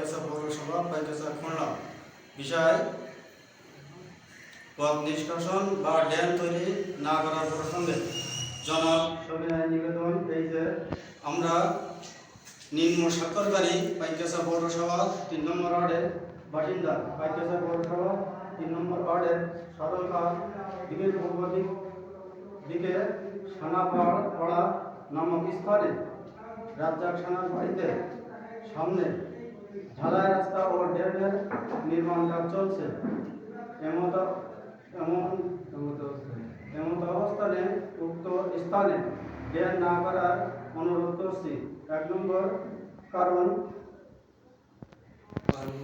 পাইকগাছা পৌরসভা পাইকগাছা খুলনা। বিষয় পথ নিষ্কাশন বা ড্যাম তৈরি না করার প্রসঙ্গে জনাব সবিনয় নিবেদন এই যে আমরা নিম্ন স্বাক্ষরকারী পাইকগাছা পৌরসভা ৩ নম্বর ওয়ার্ডের বাসিন্দা। পাইকগাছা পৌরসভা ৩ নম্বর ওয়ার্ডের সদরঘাট দিকের পূর্ব দিকে সানাপাড়া নামক স্থানে রাজ্জাক সানার বাড়িতে সামনে ঢালাই রাস্তা ও ড্রেনের নির্মাণ কাজ চলছে। এমত অবস্থানে উক্ত স্থানে ড্রেন না করার অনুরোধ করছি। ১ নম্বর কারণ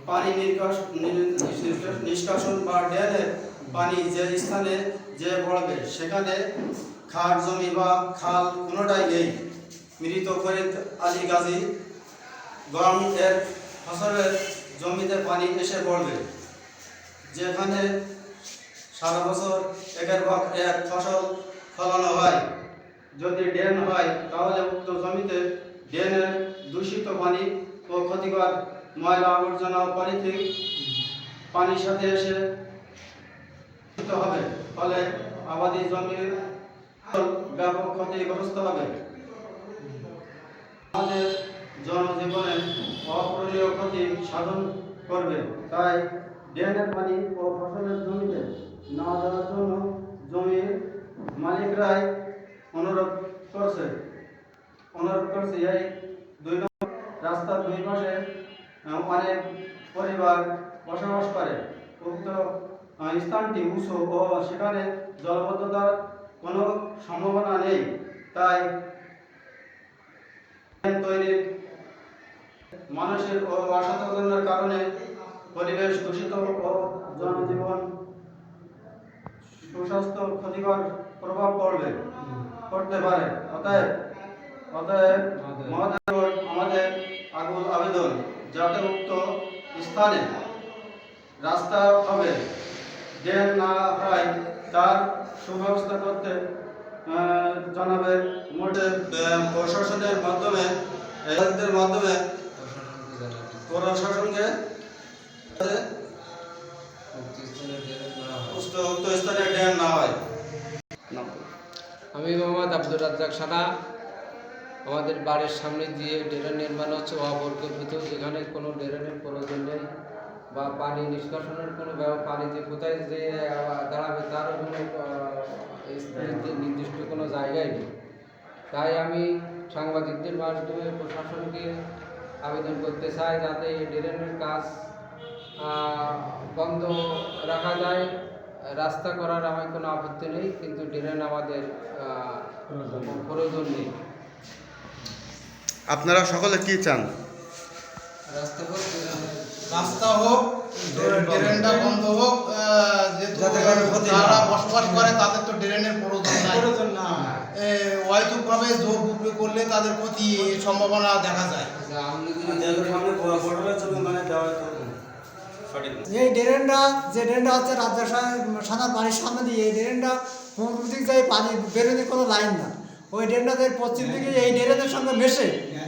পানি নিষ্কাশন বা ড্রেনের পানি যে স্থানে যে পড়বে সেখানে খাট জমি বা খাল কোনোটাই নেই। মৃত ফরিদ আলী গাজী গম এর ফসলের জমিতে পানি এসে পড়বে, যেখানে সারা বছর একের পর এক ফসল ফলানো হয়। যদি ড্রেন হয় তাহলে উক্ত জমিতে ড্রেনের দূষিত পানি ও ক্ষতিকর ময়লা আবর্জনা পলিথিন পানির সাথে এসে হবে, ফলে আবাদি জমির ব্যাপক ক্ষতিগ্রস্ত হবে। আমাদের জনজীবনে অপূরণীয় ক্ষতি সাধন করবে। তাই ড্রেনের পানি ও ফসলের জমিতে না দেওয়ার জন্য জমির মালিকরাই অনুরোধ করছে। এই ২ নম্বর রাস্তার ২ পাশে অনেক পরিবার বসবাস করে। উক্ত স্থানটি উঁচু ও সেখানে জলবদ্ধতার কোনো সম্ভাবনা নেই। তাই তৈরির মানুষের অসচেতনতার কারণে পরিবেশ দূষিত ও জনজীবন সুস্বাস্থ্য ক্ষতিকর প্রভাব পড়তে পারে। অতএব আমাদের আকুল আবেদন যাতে উক্ত স্থানে রাস্তা হবে ড্রেন না হয় তার সুব্যবস্থা করতে জনাবের মোটে প্রশাসনের মাধ্যমে প্রশাসনকে উক্ত স্থানে ড্রেন না হয়। আমি মোহাম্মদ আব্দুর রাজ্জাক সানা। আমাদের বাড়ির সামনে দিয়ে ড্রেন নির্মাণ হচ্ছে অপরিকল্পিত, যেখানে কোনো ড্রেনের প্রয়োজন নেই বা পানি নিষ্কাশনের কোনো পানি যে কোথায় যে দাঁড়াবে তারও কোনো নির্দিষ্ট কোনো জায়গায় নেই। তাই আমি সাংবাদিকদের মাধ্যমে প্রশাসনকে আবেদন করতে চাই যাতে এই ড্রেনের কাজ বন্ধ রাখা যায়। রাস্তা করার আমার কোনো আপত্তি নেই, কিন্তু ড্রেন আমাদের প্রয়োজন নেই। আপনারা সকলে কি চান? রাস্তা হোক, ড্রেনটা বন্ধ হোক। যারা বসবাস করে তাদের তো ড্রেনের প্রয়োজন না। অহেতুকভাবে জোর বুকরি করলে তাদের ক্ষতি সম্ভাবনা দেখা যায়। এই ড্রেনটা হচ্ছে রাজ্জাক সানার বাড়ির সামনে দিয়ে এই ড্রেনটা পূর্ব দিক যায় পানি বেরোনোর কোনো লাইন না। ওই ড্রেনটা যে পশ্চিম দিকে এই ড্রেনের সঙ্গে মেশে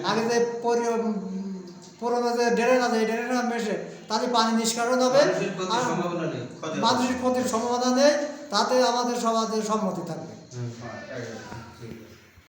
আগে যে পুরোনো যে ড্রেন আছে এই ড্রেনের মেশে তাতে পানি নিষ্কাশন হবে, মানুষের ক্ষতির সম্ভাবনা নেই। তাতে আমাদের সমাজের সম্মতি থাকবে।